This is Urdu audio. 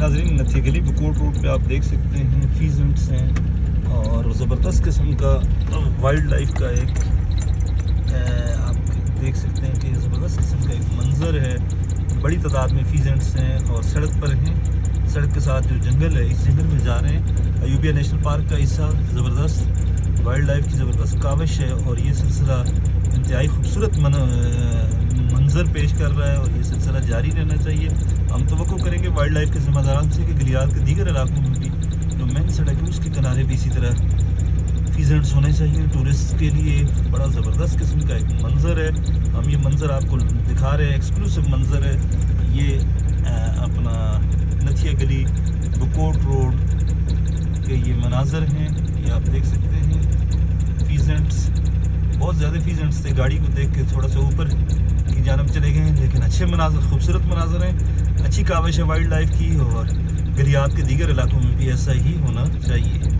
ناظرین نتھی گلی بکوٹ روڈ پہ آپ دیکھ سکتے ہیں فیزنٹس ہیں اور زبردست قسم کا وائلڈ لائف کا ایک آپ دیکھ سکتے ہیں کہ زبردست قسم کا ایک منظر ہے. بڑی تعداد میں فیزنٹس ہیں اور سڑک پر ہیں. سڑک کے ساتھ جو جنگل ہے اس جنگل میں جا رہے ہیں. ایوبیہ نیشنل پارک کا حصہ زبردست وائلڈ لائف کی زبردست کاوش ہے اور یہ سلسلہ انتہائی خوبصورت منظر پیش کر رہا ہے اور یہ سلسلہ جاری رہنا چاہیے. ہم توقع کریں گے وائلڈ لائف کے ذمہ داران سے کہ گلیات کے دیگر علاقوں میں بھی جو مین سڑک ہے اس کے کنارے بھی اسی طرح فیزنٹس ہونے چاہیے. ٹورسٹ کے لیے بڑا زبردست قسم کا ایک منظر ہے. ہم یہ منظر آپ کو دکھا رہے ہیں, ایکسکلوسیو منظر ہے. یہ اپنا نتھیا گلی بکوٹ روڈ کے یہ مناظر ہیں, یہ آپ دیکھ سکتے ہیں. فیزنٹس بہت زیادہ فیزنٹس تھے. گاڑی کو دیکھ کے تھوڑا سا اوپر کی جانب چلے گئے ہیں, لیکن اچھے مناظر, خوبصورت مناظر ہیں. اچھی کاوش ہے وائلڈ لائف کی اور گلیات کے دیگر علاقوں میں بھی ایسا ہی ہونا چاہیے.